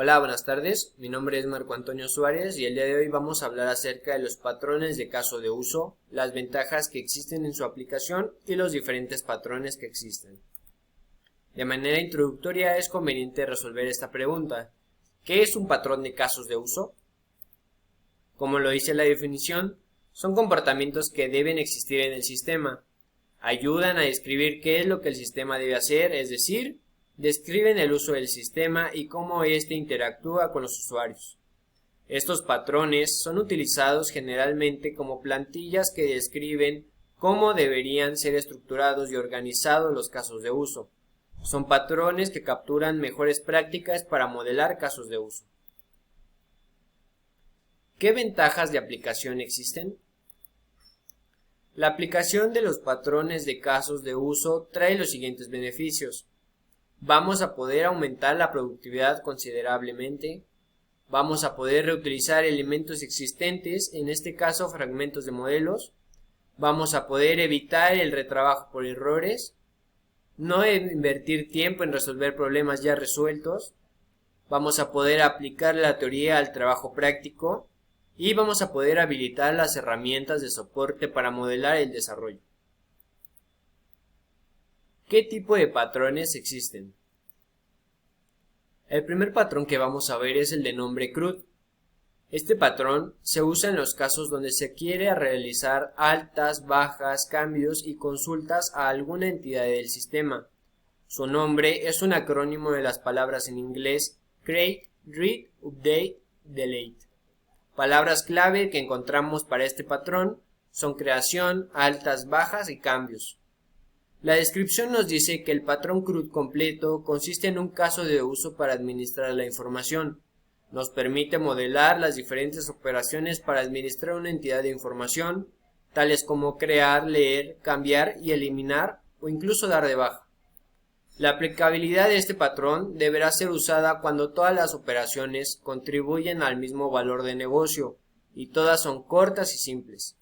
Hola, buenas tardes. Mi nombre es Marco Antonio Suárez y el día de hoy vamos a hablar acerca de los patrones de caso de uso, las ventajas que existen en su aplicación y los diferentes patrones que existen. De manera introductoria es conveniente resolver esta pregunta. ¿Qué es un patrón de casos de uso? Como lo dice la definición, son comportamientos que deben existir en el sistema. Ayudan a describir qué es lo que el sistema debe hacer, es decir, describen el uso del sistema y cómo éste interactúa con los usuarios. Estos patrones son utilizados generalmente como plantillas que describen cómo deberían ser estructurados y organizados los casos de uso. Son patrones que capturan mejores prácticas para modelar casos de uso. ¿Qué ventajas de aplicación existen? La aplicación de los patrones de casos de uso trae los siguientes beneficios. Vamos a poder aumentar la productividad considerablemente. Vamos a poder reutilizar elementos existentes, en este caso fragmentos de modelos. Vamos a poder evitar el retrabajo por errores. No invertir tiempo en resolver problemas ya resueltos. Vamos a poder aplicar la teoría al trabajo práctico. Y vamos a poder habilitar las herramientas de soporte para modelar el desarrollo. ¿Qué tipo de patrones existen? El primer patrón que vamos a ver es el de nombre CRUD. Este patrón se usa en los casos donde se quiere realizar altas, bajas, cambios y consultas a alguna entidad del sistema. Su nombre es un acrónimo de las palabras en inglés Create, Read, Update, Delete. Palabras clave que encontramos para este patrón son creación, altas, bajas y cambios. La descripción nos dice que el patrón CRUD completo consiste en un caso de uso para administrar la información. Nos permite modelar las diferentes operaciones para administrar una entidad de información, tales como crear, leer, cambiar y eliminar o incluso dar de baja. La aplicabilidad de este patrón deberá ser usada cuando todas las operaciones contribuyen al mismo valor de negocio y todas son cortas y simples.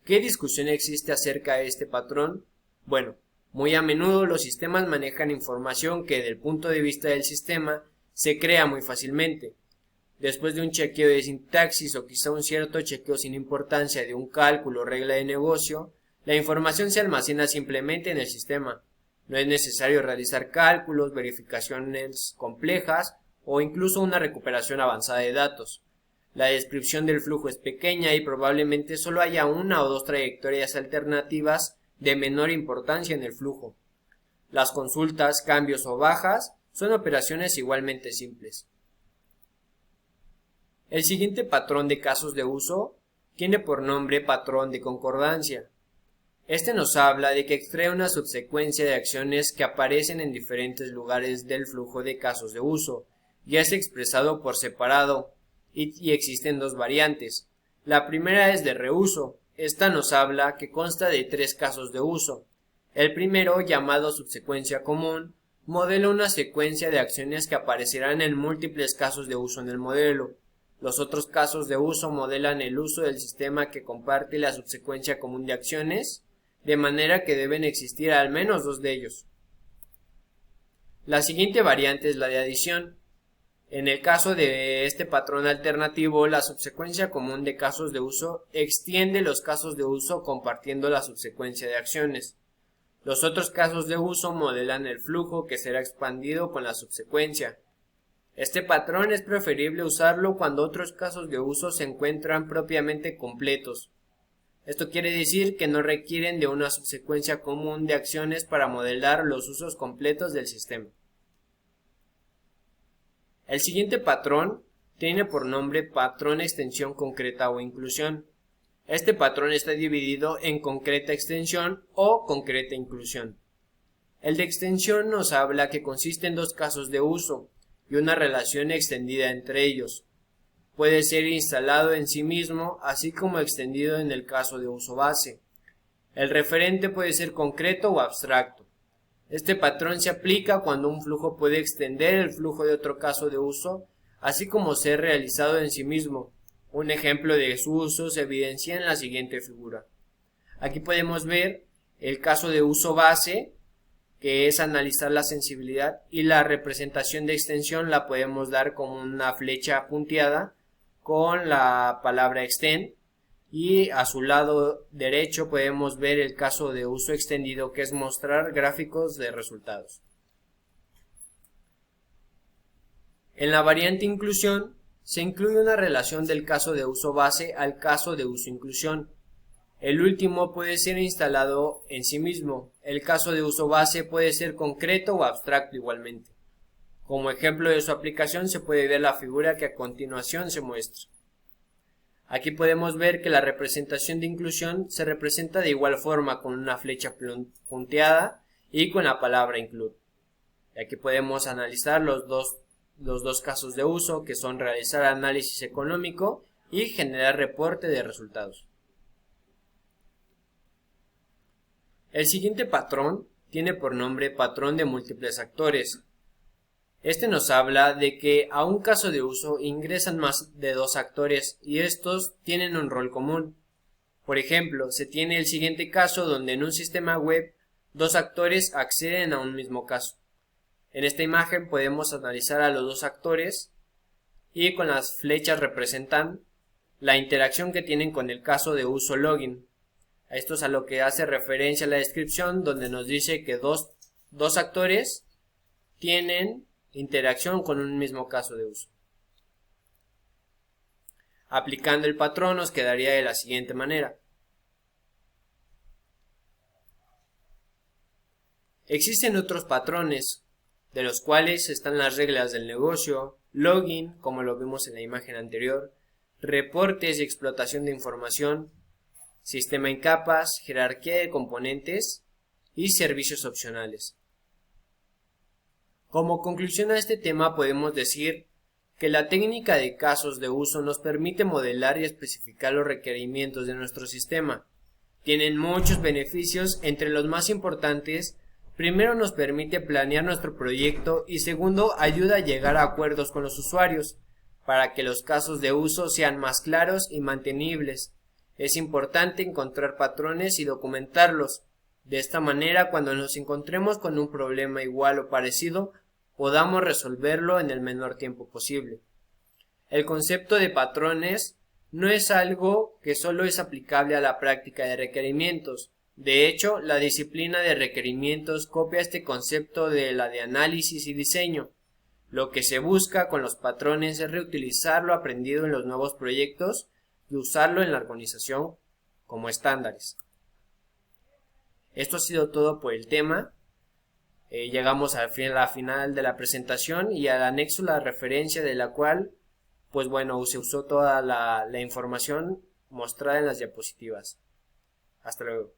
¿Qué discusión existe acerca de este patrón? Bueno, muy a menudo los sistemas manejan información que desde el punto de vista del sistema se crea muy fácilmente. Después de un chequeo de sintaxis o quizá un cierto chequeo sin importancia de un cálculo o regla de negocio, la información se almacena simplemente en el sistema. No es necesario realizar cálculos, verificaciones complejas o incluso una recuperación avanzada de datos. La descripción del flujo es pequeña y probablemente solo haya una o dos trayectorias alternativas de menor importancia en el flujo. Las consultas, cambios o bajas son operaciones igualmente simples. El siguiente patrón de casos de uso tiene por nombre patrón de concordancia. Este nos habla de que extrae una subsecuencia de acciones que aparecen en diferentes lugares del flujo de casos de uso, y es expresado por separado, y existen dos variantes. La primera es de reuso. Esta nos habla que consta de tres casos de uso. El primero, llamado subsecuencia común, modela una secuencia de acciones que aparecerán en múltiples casos de uso en el modelo. Los otros casos de uso modelan el uso del sistema que comparte la subsecuencia común de acciones, de manera que deben existir al menos dos de ellos. La siguiente variante es la de adición. En el caso de este patrón alternativo, la subsecuencia común de casos de uso extiende los casos de uso compartiendo la subsecuencia de acciones. Los otros casos de uso modelan el flujo que será expandido con la subsecuencia. Este patrón es preferible usarlo cuando otros casos de uso se encuentran propiamente completos. Esto quiere decir que no requieren de una subsecuencia común de acciones para modelar los usos completos del sistema. El siguiente patrón tiene por nombre patrón extensión concreta o inclusión. Este patrón está dividido en concreta extensión o concreta inclusión. El de extensión nos habla que consiste en dos casos de uso y una relación extendida entre ellos. Puede ser instalado en sí mismo, así como extendido en el caso de uso base. El referente puede ser concreto o abstracto. Este patrón se aplica cuando un flujo puede extender el flujo de otro caso de uso, así como ser realizado en sí mismo. Un ejemplo de su uso se evidencia en la siguiente figura. Aquí podemos ver el caso de uso base, que es analizar la sensibilidad, y la representación de extensión la podemos dar como una flecha punteada con la palabra extend, y a su lado derecho podemos ver el caso de uso extendido, que es mostrar gráficos de resultados. En la variante inclusión se incluye una relación del caso de uso base al caso de uso inclusión. El último puede ser instalado en sí mismo. El caso de uso base puede ser concreto o abstracto igualmente. Como ejemplo de su aplicación se puede ver la figura que a continuación se muestra. Aquí podemos ver que la representación de inclusión se representa de igual forma con una flecha punteada y con la palabra include. Y aquí podemos analizar los dos casos de uso, que son realizar análisis económico y generar reporte de resultados. El siguiente patrón tiene por nombre patrón de múltiples actores. Este nos habla de que a un caso de uso ingresan más de 2 actores y estos tienen un rol común. Por ejemplo, se tiene el siguiente caso donde en un sistema web 2 actores acceden a un mismo caso. En esta imagen podemos analizar a los 2 actores y con las flechas representan la interacción que tienen con el caso de uso login. Esto es a lo que hace referencia la descripción, donde nos dice que dos actores tienen interacción con un mismo caso de uso. Aplicando el patrón nos quedaría de la siguiente manera. Existen otros patrones, de los cuales están las reglas del negocio, login, como lo vimos en la imagen anterior, reportes y explotación de información, sistema en capas, jerarquía de componentes y servicios opcionales. Como conclusión a este tema podemos decir que la técnica de casos de uso nos permite modelar y especificar los requerimientos de nuestro sistema. Tienen muchos beneficios, entre los más importantes: primero, nos permite planear nuestro proyecto y segundo, ayuda a llegar a acuerdos con los usuarios para que los casos de uso sean más claros y mantenibles. Es importante encontrar patrones y documentarlos. De esta manera, cuando nos encontremos con un problema igual o parecido, podamos resolverlo en el menor tiempo posible. El concepto de patrones no es algo que solo es aplicable a la práctica de requerimientos. De hecho, la disciplina de requerimientos copia este concepto de la de análisis y diseño. Lo que se busca con los patrones es reutilizar lo aprendido en los nuevos proyectos y usarlo en la organización como estándares. Esto ha sido todo por el tema. Llegamos a la final de la presentación y al anexo la referencia de la cual, pues bueno, se usó toda la información mostrada en las diapositivas. Hasta luego.